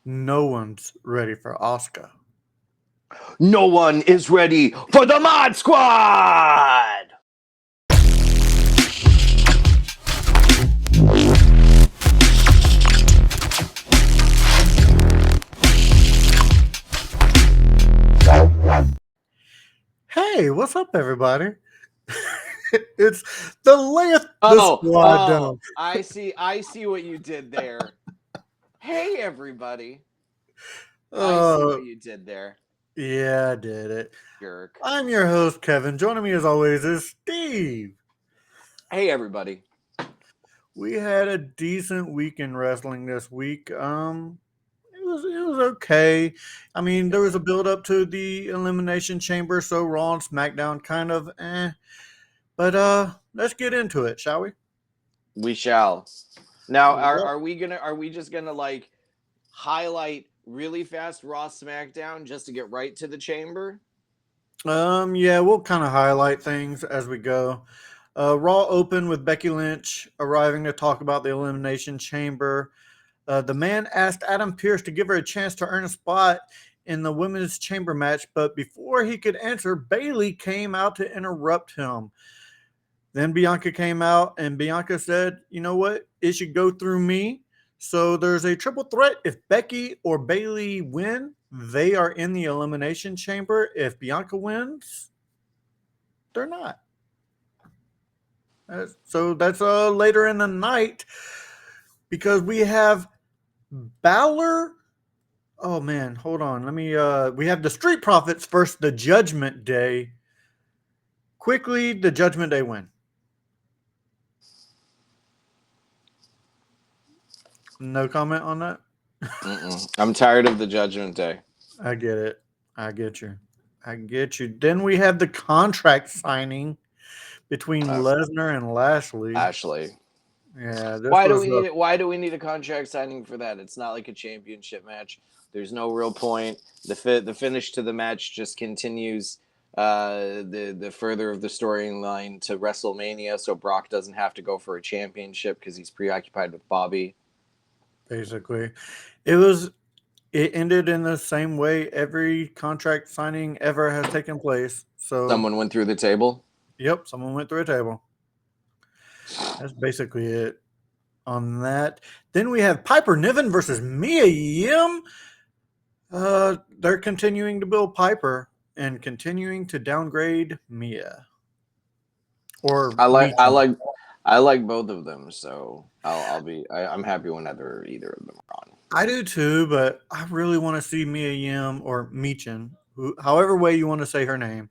No one's ready for Asuka. No one is ready for the Mod Squad! Hey, what's up, everybody? It's the Layeth the Squad Oh, Dome. I see what you did there. Hey, everybody. I see Uh, what you did there, yeah, I did it. jerk. I'm your host, Kevin. Joining me as always is Steve. Hey, everybody. We had a decent week in wrestling this week. It was okay. I mean, there was a build up to the Elimination Chamber, so Raw and SmackDown kind of But let's get into it, shall we? We shall. Now, Well, are we just gonna like highlight really fast Raw SmackDown just to get right to the chamber? yeah, we'll kind of highlight things as we go. Raw opened with Becky Lynch arriving to talk about the Elimination Chamber. The man asked Adam Pearce to give her a chance to earn a spot in the Women's Chamber match, but before he could answer, Bayley came out to interrupt him. Then Bianca came out, and Bianca said, "You know what? It should go through me." So there's a triple threat. If Becky or Bayley win, they are in the Elimination Chamber. If Bianca wins, they're not. So that's later in the night because we have Balor. Oh man, hold on. Let me. We have the Street Profits versus the Judgment Day. Quickly, the Judgment Day win. No comment on that. I'm tired of the Judgment Day. I get it. I get you. I get you. Then we have the contract signing between Uh, Lesnar and Lashley. Ashley. Yeah, this Why do was we need it? Why do we need a contract signing for that? It's not like a championship match. There's no real point. The finish to the match just continues the further of the storyline to WrestleMania, so Brock doesn't have to go for a championship because he's preoccupied with Bobby. basically it was. It ended in the same way every contract signing ever has taken place. So, Someone went through the table. yep, someone went through a table. That's basically it on that. Then we have Piper Niven versus Mia Yim. They're continuing to build Piper and continuing to downgrade Mia or I like I Michin. like I like both of them, so I'm happy whenever either of them are on. I do too, but I really want to see Mia Yim or Michin, however way you want to say her name,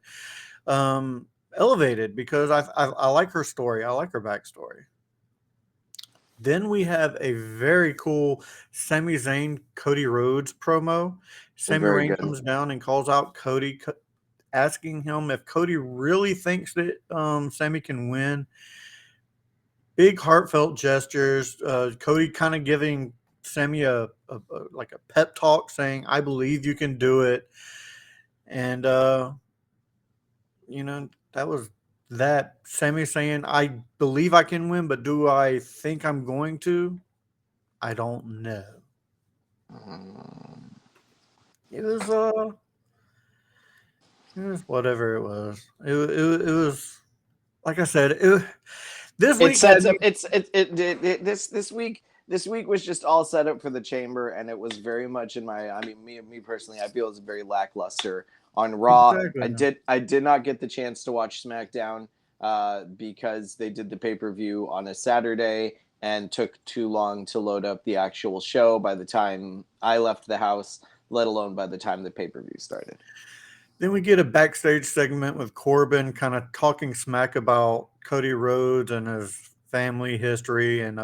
elevated because I like her story. I like her backstory. Then we have a very cool Sami Zayn Cody Rhodes promo. Sami Very Zayn good. comes down and calls out Cody, asking him if Cody really thinks that Sami can win. Big heartfelt gestures. Cody kind of giving Sami like a pep talk, saying, "I believe you can do it," and that was that. Sami saying, "I believe I can win, but do I think I'm going to? I don't know." Mm. It was whatever it was. It was like I said. This It week had sets me. up. This week was just all set up for the chamber, and it was very much in my. I mean, me personally, I feel it's very lackluster on Raw. Exactly. I did not get the chance to watch SmackDown because they did the pay per view on a Saturday and took too long to load up the actual show. By the time I left the house, let alone by the time the pay per view started. Then we get a backstage segment with Corbin kind of talking smack about Cody Rhodes and his family history. And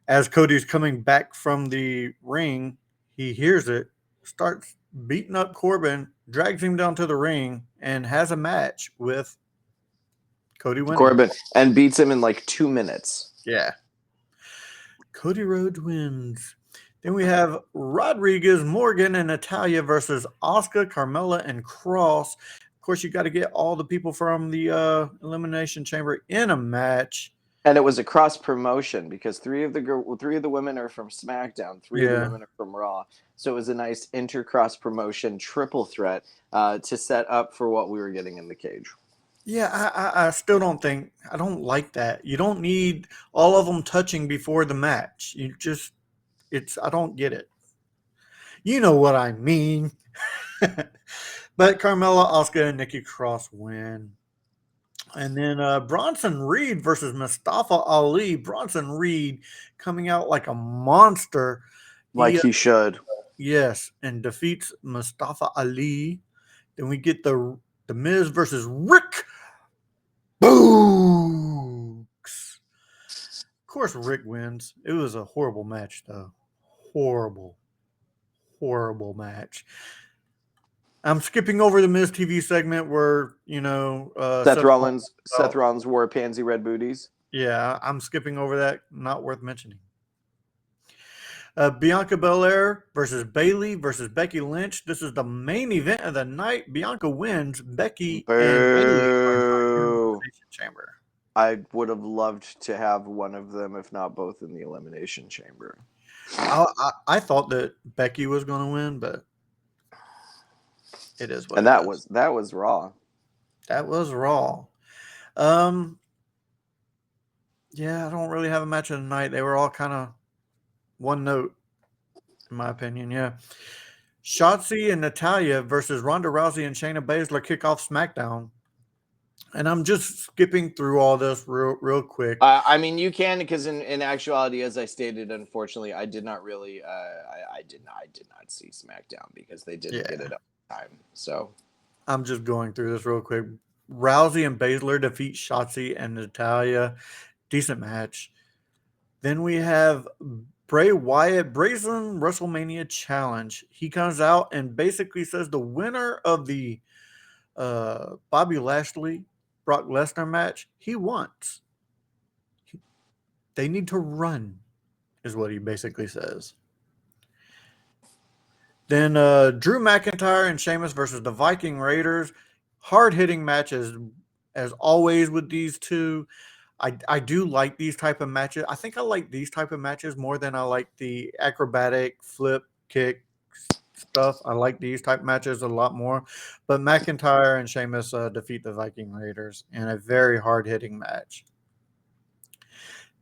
as Cody's coming back from the ring, he hears it, starts beating up Corbin, drags him down to the ring, and has a match with Cody winning. Corbin and beats him in like 2 minutes. Yeah. Cody Rhodes wins. Then we have Rodriguez, Morgan, and Natalia versus Oscar, Carmella, and Cross. Of course, you got to get all the people from the Elimination Chamber in a match. And it was a cross promotion because three of the women are from SmackDown, three of the Yeah. women are from Raw. So it was a nice inter-cross promotion triple threat to set up for what we were getting in the cage. Yeah, I still I don't like that. You don't need all of them touching before the match. I don't get it. You know what I mean. But Carmella, Asuka, and Nikki Cross win. And then Bronson Reed versus Mustafa Ali. Bronson Reed coming out like a monster. Like He, he should. yes, and defeats Mustafa Ali. Then we get the Miz versus Rick Boogs. Of course, Rick wins. It was a horrible match, though. Horrible, horrible match. I'm skipping over the Miz TV segment where Seth Seth Rollins, Seth Rollins. Rollins wore pansy red booties. Yeah, I'm skipping over that. Not worth mentioning. Bianca Belair versus Bayley versus Becky Lynch. This is the main event of the night. Bianca wins. Becky and Bayley are not in the Boo! Elimination Chamber. I would have loved to have one of them, if not both, in the Elimination Chamber. I thought that Becky was going to win, but it is what And it that is. was Raw. That was Raw. Um, yeah, I don't really have a match of the night. They were all kind of one note, in my opinion. Yeah. Shotzi and Natalia versus Ronda Rousey and Shayna Baszler kick off SmackDown. And I'm just skipping through all this real quick. I mean, you can, because in actuality, as I stated, unfortunately, I did not really, I did not see SmackDown because they didn't get it up in time. So I'm just going through this real quick. Rousey and Baszler defeat Shotzi and Natalia. Decent match. Then we have Bray Wyatt Brazen WrestleMania Challenge. He comes out and basically says the winner of the Bobby Lashley Brock Lesnar match, he wants. They need to run, is what he basically says. Then Drew McIntyre and Sheamus versus the Viking Raiders. Hard hitting matches as always with these two. I do like these type of matches. I think I like these type of matches more than I like the acrobatic flip kick stuff. I like these type matches a lot more. But McIntyre and Sheamus defeat the Viking Raiders in a very hard hitting match.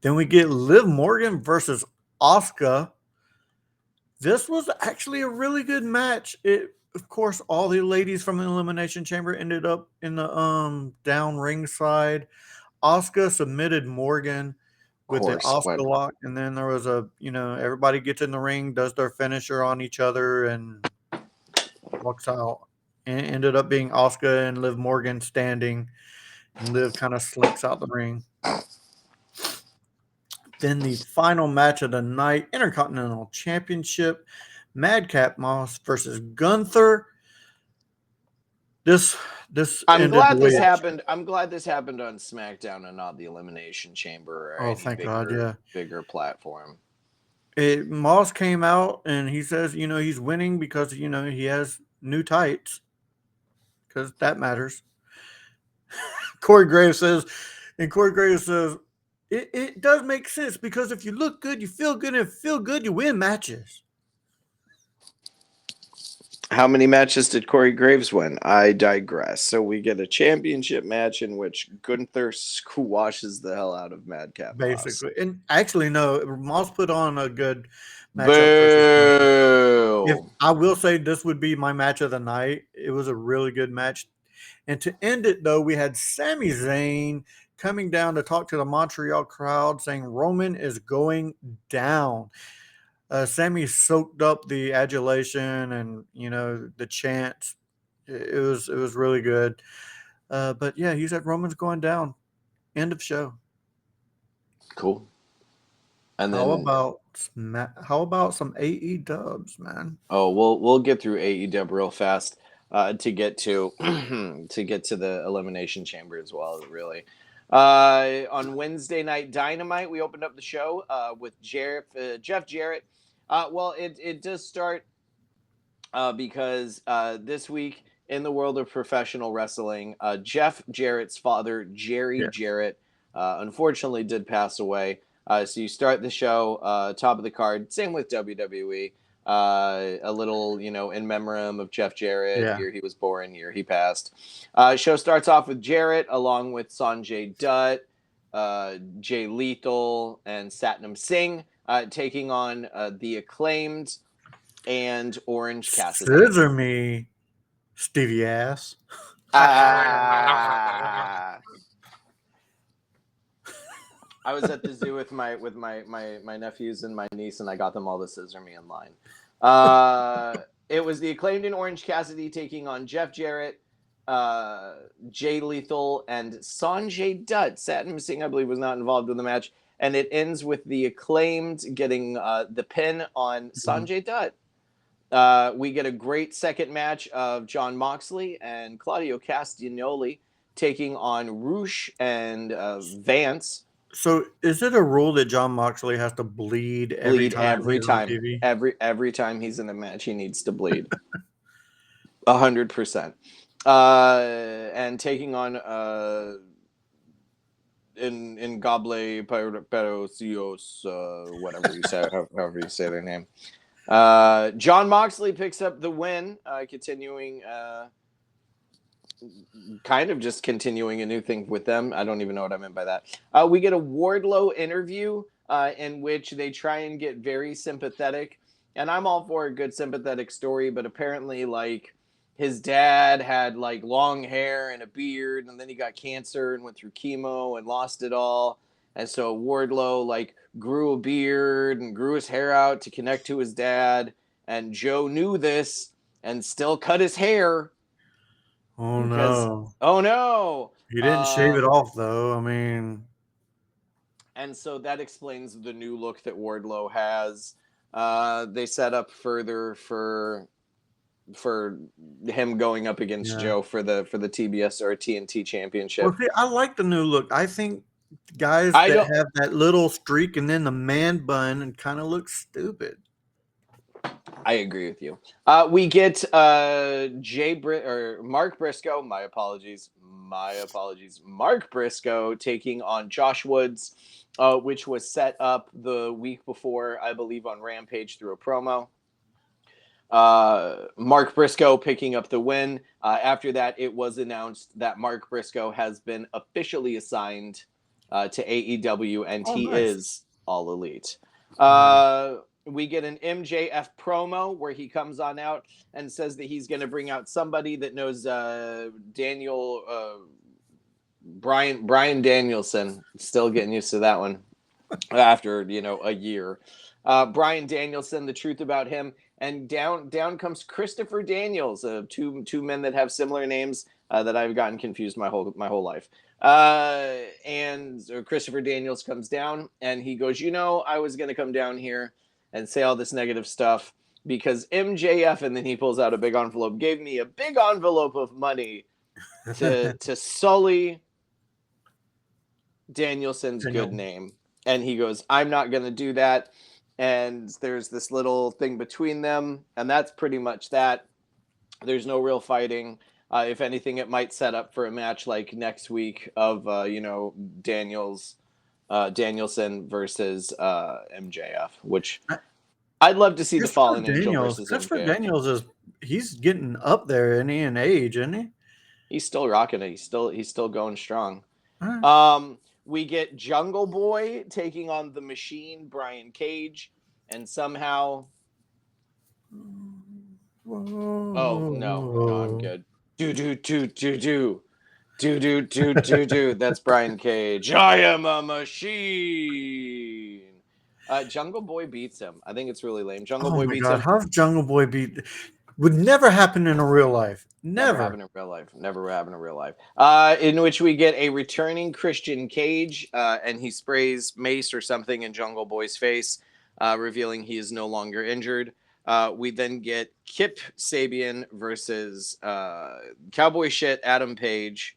Then we get Liv Morgan versus Asuka. This was actually a really good match. Of course, all the ladies from the Elimination Chamber ended up in the down ringside. Asuka submitted Morgan with the Asuka lock, and then there was everybody gets in the ring, does their finisher on each other, and walks out. And it ended up being Asuka and Liv Morgan standing, and Liv kind of slinks out the ring. Then the final match of the night, Intercontinental Championship, Madcap Moss versus Gunther. This I'm ended glad the way this it happened. I'm glad this happened on SmackDown and not the Elimination Chamber or Oh, any thank God, yeah. bigger platform. Moss came out and he says, he's winning because, he has new tights because that matters. Corey Graves says, it does make sense because if you look good, you feel good, and if you feel good, you win matches. How many matches did Corey Graves win? I digress. So we get a championship match in which Gunther squashes the hell out of Madcap Basically. And actually, no, Moss put on a good matchup versus Gunther. If Boo! I will say this would be my match of the night. It was a really good match. And to end it, though, we had Sami Zayn coming down to talk to the Montreal crowd saying Roman is going down. Sammy soaked up the adulation and, the chants. It was really good. But yeah, he said Roman's going down. End of show. Cool. And How then about some AE dubs, man? we'll get through AEW real fast to get to to get to the Elimination Chamber as well. Really, on Wednesday night Dynamite, we opened up the show with Jeff Jarrett. Well, it does start because this week in the world of professional wrestling, Jeff Jarrett's father, Jerry Yeah. Jarrett, unfortunately did pass away. So you start the show, top of the card. Same with WWE. A little, in memoriam of Jeff Jarrett. Yeah. Year he was born, year he passed. Show starts off with Jarrett along with Sanjay Dutt, Jay Lethal, and Satnam Singh taking on the Acclaimed and Orange Cassidy. Scissor me, Stevie ass. Ah. I was at the zoo with my nephews and my niece, and I got them all to scissor me in line. It was the Acclaimed and Orange Cassidy taking on Jeff Jarrett, Jay Lethal, and Sanjay Dutt. Satnam Singh, I believe, was not involved in the match, and it ends with the Acclaimed getting the pin on Sanjay Dutt. We get a great second match of Jon Moxley and Claudio Castagnoli taking on Roosh and Vance. So is it a rule that Jon Moxley has to bleed every time he's on TV? Every time he's in a match, he needs to bleed. 100%. And taking on in Gable Perocios, whatever you say, however you say their name. Jon Moxley picks up the win, continuing kind of just continuing a new thing with them. I don't even know what I meant by that. We get a Wardlow interview in which they try and get very sympathetic. And I'm all for a good sympathetic story, but apparently, like, his dad had, like, long hair and a beard, and then he got cancer and went through chemo and lost it all. And so Wardlow, like, grew a beard and grew his hair out to connect to his dad. And Joe knew this and still cut his hair. Oh, no. Oh, no. He didn't shave it off, though. I mean... And so that explains the new look that Wardlow has. They set up further for him going up against Joe for the TBS or TNT championship. Well, see, I like the new look. I think guys that have that little streak and then the man bun and kind of look stupid. I agree with you. We get Mark Briscoe. My apologies. Mark Briscoe taking on Josh Woods, which was set up the week before, I believe, on Rampage through a promo. Mark Briscoe picking up the win. After that, it was announced that Mark Briscoe has been officially assigned to AEW, and he is All Elite. We get an MJF promo where he comes on out and says that he's going to bring out somebody that knows Brian Danielson. Still getting used to that one after, a year. Brian Danielson, the truth about him. And down comes Christopher Daniels, two men that have similar names that I've gotten confused my whole life. And Christopher Daniels comes down and he goes, I was going to come down here and say all this negative stuff because MJF, and then he pulls out a big envelope, gave me a big envelope of money to sully Danielson's good name. And he goes, I'm not going to do that. And there's this little thing between them, and that's pretty much that. There's no real fighting. If anything, it might set up for a match like next week of, Danielson versus MJF, which I'd love to see the Fallen Angel versus Christopher MJF. Daniels he's getting up there in age, isn't he? He's still rocking it. He's still going strong. We get Jungle Boy taking on the Machine, Brian Cage, and somehow. Oh no, I'm good. Do. That's Brian Cage. I am a machine. Jungle Boy beats him. I think it's really lame. Jungle Boy beats him. How's Jungle Boy beat? Would never happen in a real life. Never happen in real life. In which we get a returning Christian Cage, and he sprays mace or something in Jungle Boy's face, revealing he is no longer injured. We then get Kip Sabian versus Cowboy Shit Adam Page.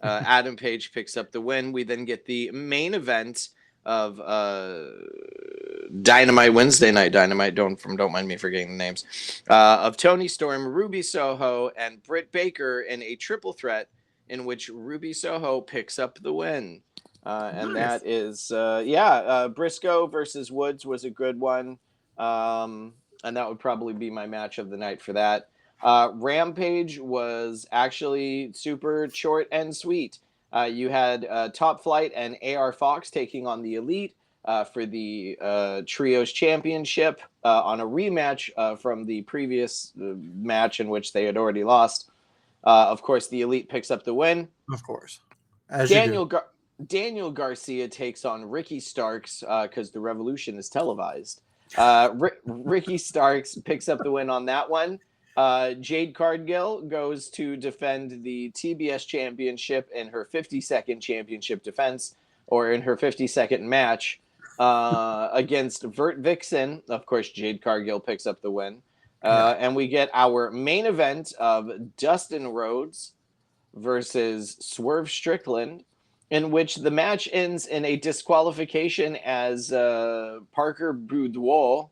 Adam Page picks up the win. We then get the main event of Dynamite Wednesday Night Dynamite. Don't mind me forgetting the names of Tony Storm, Ruby Soho, and Britt Baker in a triple threat in which Ruby Soho picks up the win. And Nice. that is Briscoe versus Woods was a good one, and that would probably be my match of the night for that. Rampage was actually super short and sweet. You had Top Flight and AR Fox taking on the Elite for the Trios Championship on a rematch from the previous match in which they had already lost. Of course, the Elite picks up the win. Of course, as you do. Daniel Garcia takes on Ricky Starks because the Revolution is televised. Ricky Starks picks up the win on that one. Jade Cargill goes to defend the TBS championship in her 52nd championship defense, or in her 52nd match against Vert Vixen. Of course, Jade Cargill picks up the win. And we get our main event of Dustin Rhodes versus Swerve Strickland, in which the match ends in a disqualification as Parker Boudoir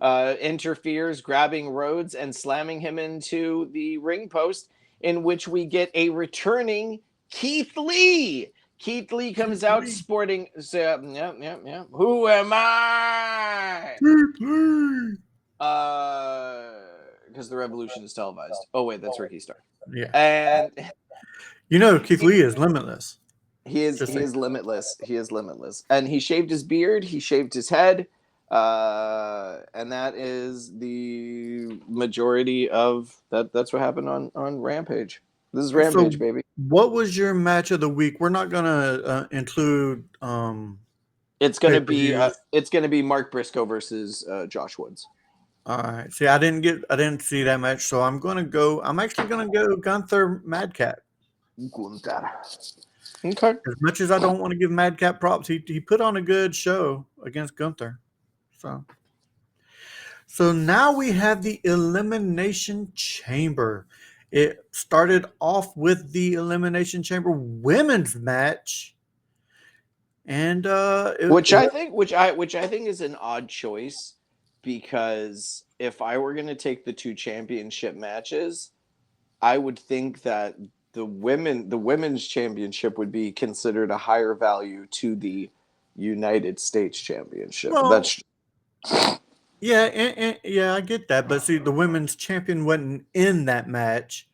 interferes, grabbing Rhodes and slamming him into the ring post, in which we get a returning Keith Lee. Keith Lee comes out sporting, who am I? Because the Revolution is televised. Oh, wait, that's Ricky Starr. Yeah. And Keith Lee is limitless. He is limitless. He is limitless. And he shaved his beard. He shaved his head. And that is the majority of that. That's what happened on Rampage. This is Rampage, baby. What was your match of the week? We're not gonna include. It's gonna be Mark Briscoe versus Josh Woods. All right. See, I didn't see that match, so I'm actually gonna go Gunther Madcap. Gunther. Okay. As much as I don't want to give Madcap props, he put on a good show against Gunther. So now we have the Elimination Chamber. It started off with the Elimination Chamber women's match, and which I think is an odd choice, because if I were going to take the two championship matches, I would think that the women's championship would be considered a higher value to the United States Championship. Well, I get that, but see, the women's champion wasn't in that match.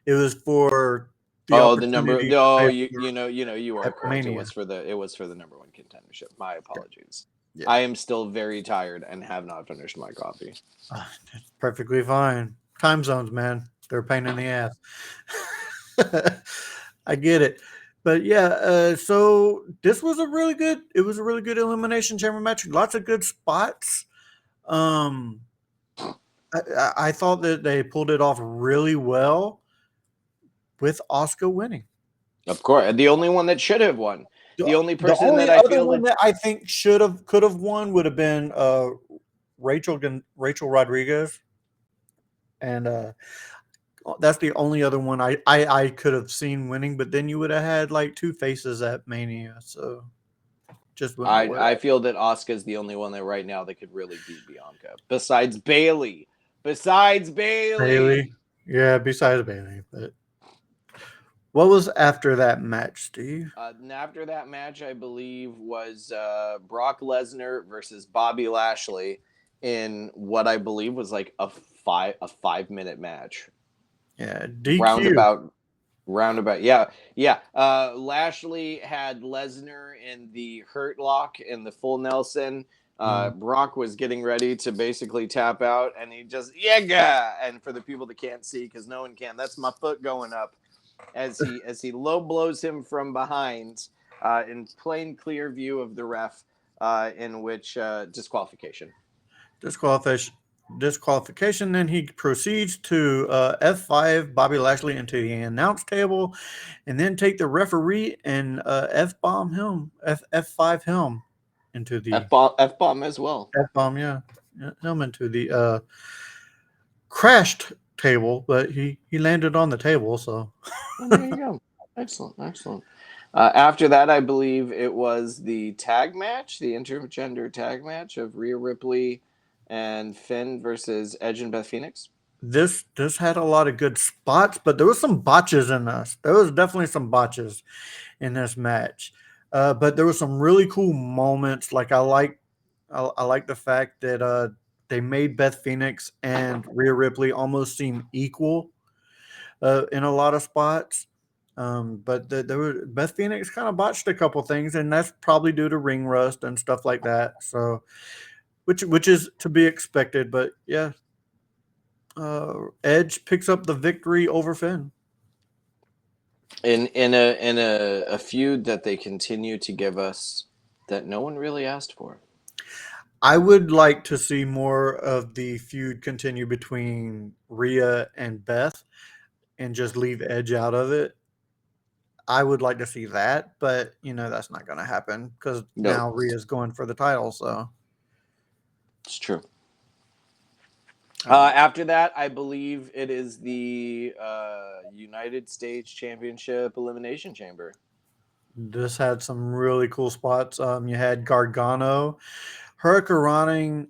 It was for the number. No, you are correct. Mania. It was for the number one contendership. My apologies. Yeah. I am still very tired and have not finished my coffee. That's perfectly fine. Time zones, man, they're a pain in the ass. I get it. But yeah, so this was a really good Elimination Chamber match. Lots of good spots. I thought that they pulled it off really well with Asuka winning. Of course, the only one that should have won. The only person that I think could have won would have been Rachel Rodriguez, and that's the only other one I could have seen winning. But then you would have had like two faces at Mania, so just I feel that Asuka is the only one that right now that could really beat Bianca, besides Bayley. Besides Bayley, but. What was after that match, Steve? After that match, I believe, was Brock Lesnar versus Bobby Lashley in what I believe was like a 5-minute match. Yeah, DQ. Roundabout. Yeah. Lashley had Lesnar in the Hurt Lock in the full Nelson. Brock was getting ready to basically tap out, and he just and for the people that can't see, because no one can, that's my foot going up. As he low blows him from behind in plain clear view of the ref, in which disqualification. Then he proceeds to F5 Bobby Lashley into the announce table, and then take the referee and F-bomb him, F5 him into the F-bomb as well. F-bomb, him into the crashed table, but he landed on the table, so there you go. Excellent. After that, I believe it was the tag match, the intergender tag match of Rhea Ripley and Finn versus Edge and Beth Phoenix. This had a lot of good spots, but there was some botches in this. There was definitely some botches in this match. But there were some really cool moments. Like I like the fact that they made Beth Phoenix and Rhea Ripley almost seem equal in a lot of spots. But there were Beth Phoenix kind of botched a couple things, and that's probably due to ring rust and stuff like that. So, which is to be expected. But yeah, Edge picks up the victory over Finn. In a feud that they continue to give us that no one really asked for. I would like to see more of the feud continue between Rhea and Beth and just leave Edge out of it. I would like to see that, but that's not going to happen because No, now Rhea's going for the title. So it's true. um, After that, I believe it is the United States Championship Elimination Chamber. this had some really cool spots. You had Gargano, hurricanrunning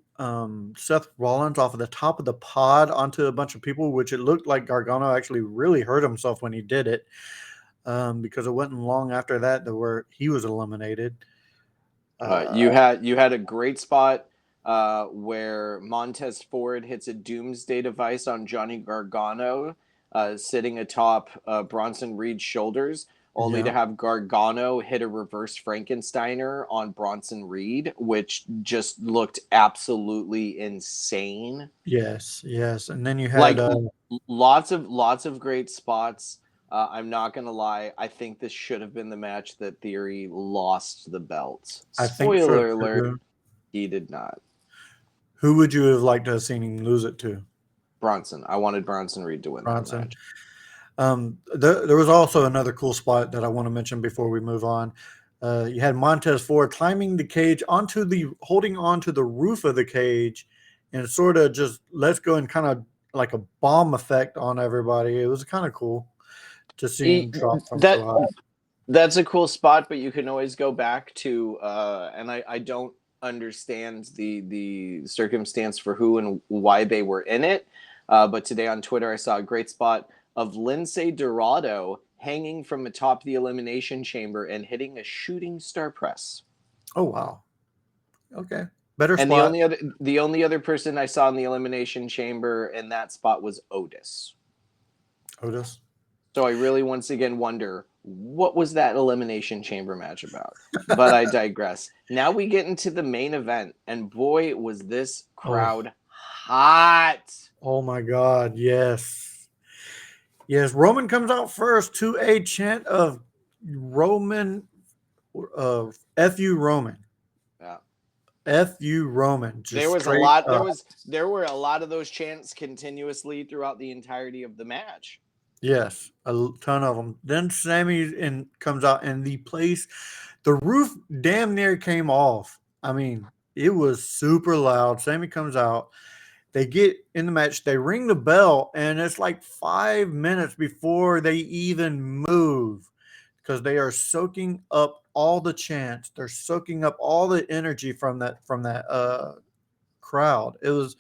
Seth Rollins off of the top of the pod onto a bunch of people, which it looked like Gargano actually really hurt himself when he did it. Because it wasn't long after that where he was eliminated. You had a great spot where Montez Ford hits a doomsday device on Johnny Gargano, sitting atop Bronson Reed's shoulders, only to Yeah. have Gargano hit a reverse Frankensteiner on Bronson Reed, which just looked absolutely insane. Yes. Yes. And then you had. Like lots of great spots. I'm not gonna lie. I think this should have been the match that Theory lost the belt. I think so Spoiler alert: too. he did not. Who would you have liked to have seen him lose it to? Bronson. I wanted Bronson Reed to win that Bronson. match. There was also another cool spot that I want to mention before we move on. You had Montez Ford climbing the cage holding onto the roof of the cage, and sort of just lets go and kind of like a bomb effect on everybody. It was kind of cool to see him drop from That so high. that's a cool spot, but you can always go back to and I don't understand the circumstance for who and why they were in it. But today on Twitter I saw a great spot of Lindsay Dorado hanging from atop the elimination chamber and hitting a shooting star press. Oh wow. Okay. Better And spot. the only other person I saw in the elimination chamber in that spot was Otis. Otis. So I really once again wonder what was that elimination chamber match about. But I digress. Now we get into the main event, and boy was this Oh. crowd hot. Oh my God. Yes. Yes. Roman comes out first to a chant of Roman, F you Roman. Yeah. F you Roman. There Just was a straight lot up. there were a lot of those chants continuously throughout the entirety of the match. Yes. Ton of them. Then Sammy comes out and the roof damn near came off. I mean, it was super loud. Sammy comes out. They get in the match. They ring the bell, and it's like 5 minutes before they even move because they are soaking up all the chants. They're soaking up all the energy from that crowd. It was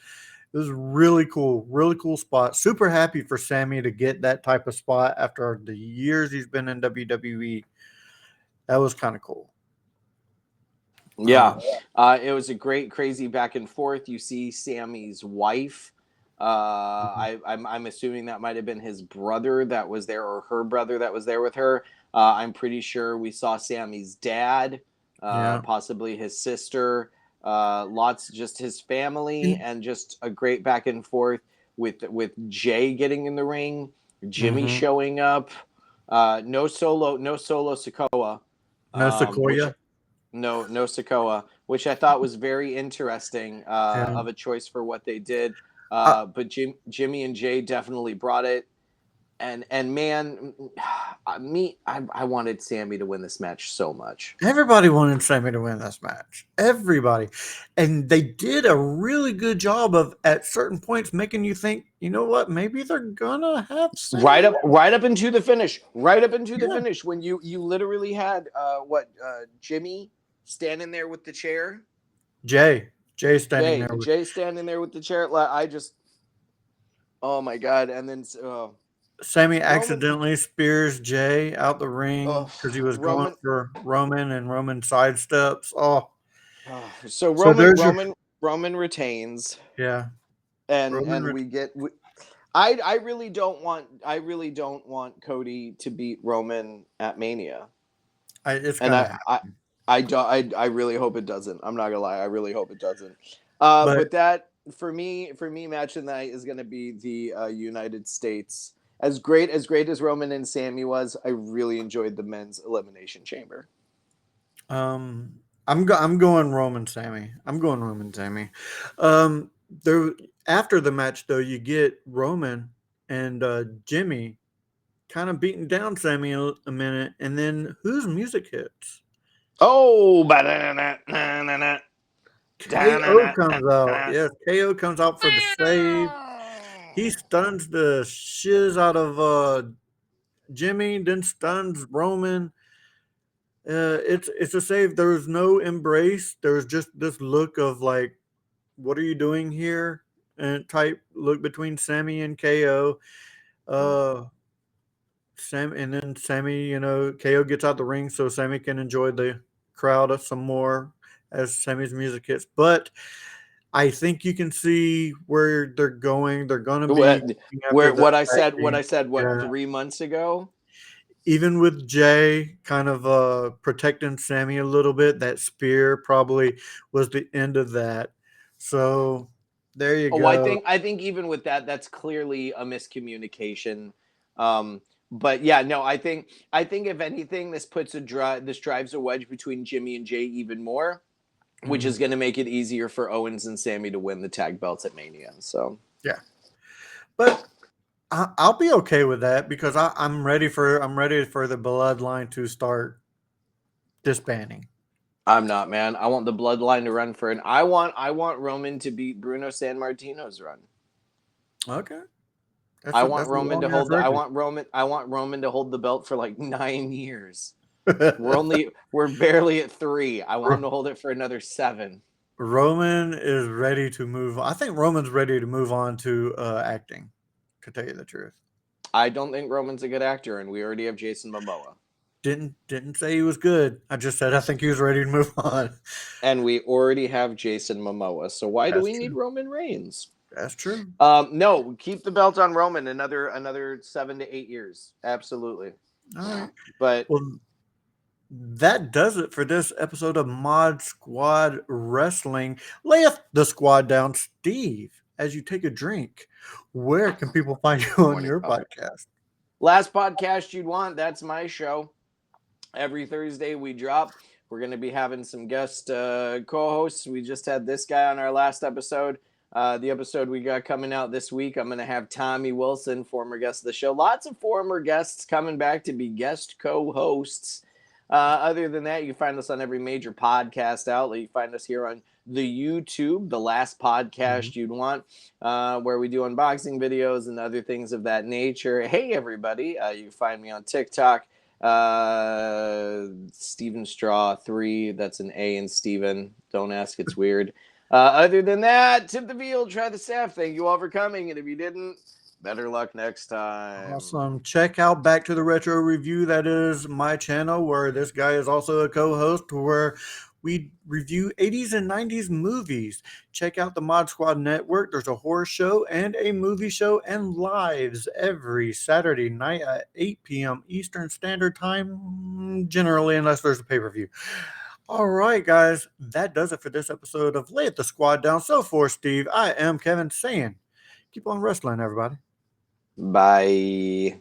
really cool spot. Super happy for Sammy to get that type of spot after the years he's been in WWE. That was kind of cool. Yeah, it was a great, crazy back and forth. You see Sammy's wife. I'm assuming that might have been his brother that was there, or her brother that was there with her. I'm pretty sure we saw Sammy's dad, Yeah. possibly his sister. Lots, just his family, and just a great back and forth with Jay getting in the ring, Jimmy Mm-hmm. showing up. No solo Sokoa. No Which Sequoia. no, no Sokoa, which I thought was very interesting Yeah. of a choice for what they did. I, But Jimmy and Jay definitely brought it. And man, I wanted Sammy to win this match so much. Everybody wanted Sammy to win this match. Everybody. And they did a really good job of, at certain points, making you think, you know what, maybe they're going to have Sammy win. Right up into the finish. Right up into the Yeah. finish when you literally had Jimmy standing there with the chair. Jay standing there. Jay standing there with the chair. I just, oh my god! And then Sammy Roman. accidentally spears Jay out the Oh, ring because he was going Roman. for Roman and Roman sidesteps. Oh, So so there's your Roman retains, yeah. and Roman. we get. I really don't want Cody to beat Roman at Mania, It's and gonna happen, I really hope it doesn't. I'm not gonna lie, I really hope it doesn't. but But that for me, match of the night is gonna be the United States. As great as Roman and Sammy was, I really enjoyed the men's elimination chamber. um, I'm going Roman Sammy. I'm going Roman Sammy. There after the match though, you get Roman and Jimmy kind of beating down Sammy a minute, and then whose music hits? Oh, KO comes out. Yes, KO comes out for the save. He stuns the shiz out of Jimmy, then stuns Roman. It's a save. There was no embrace. There was just this look of like, "What are you doing here?" and type look between Sammy and KO. Uh, Sam and then Sammy, KO gets out the ring so Sammy can enjoy the crowd some more as Sammy's music hits. But I think you can see where they're going. They're gonna be what after the tag what I team. said what Yeah. 3 months ago. Even with Jay kind of protecting Sammy a little bit, that spear probably was the end of that. So there you Oh, go. I think even with that, that's clearly a miscommunication. Um, but yeah, no, I think if anything, this drives a wedge between Jimmy and Jay even more, which Mhm. is going to make it easier for Owens and Sammy to win the tag belts at Mania. So Yeah, but I'll be okay with that because I'm ready for the bloodline to start disbanding. I'm not, man. I want the bloodline to run for it. I want Roman to beat Bruno San Martino's run. Okay, I want that's a Roman to long ass hold the record. I want Roman to hold the belt for like 9 years. We're barely at 3. I want him to hold it for another 7. Roman is ready to move on. I think Roman's ready to move on to acting, to tell you the truth. I don't think Roman's a good actor, and we already have Jason Momoa. Didn't say he was good. I just said I think he was ready to move on. And we already have Jason Momoa. So why do That's we need true. Roman Reigns? That's true. No, keep the belt on Roman another 7 to 8 years. Absolutely. All right. But Well, that does it for this episode of Mod Squad Wrestling. Layeth the squad down, Steve. As you take a drink, where can people find you on morning your coffee. podcast? Last podcast you'd want, that's my show. Every Thursday we drop. We're going to be having some guest co-hosts. We just had this guy on our last episode. The episode we got coming out this week, I'm going to have Tommy Wilson, former guest of the show. Lots of former guests coming back to be guest co-hosts. Other than that, you can find us on every major podcast outlet. You find us here on the YouTube, the last podcast you'd want, where we do unboxing videos and other things of that nature. Hey, everybody. You can find me on TikTok. Steven Straw 3. That's an A in Steven. Don't ask, it's weird. Other than that, tip the field, try the staff. Thank you all for coming. And if you didn't, better luck next time. Awesome. Check out Back to the Retro Review. That is my channel where this guy is also a co-host where we review 80s and 90s movies. Check out the Mod Squad Network. There's a horror show and a movie show and lives every Saturday night at 8 p.m. Eastern Standard Time, generally, unless there's a pay-per-view. All right, guys, that does it for this episode of Lay It the Squad Down. So for Steve, I am Kevin saying, keep on wrestling, everybody. Bye.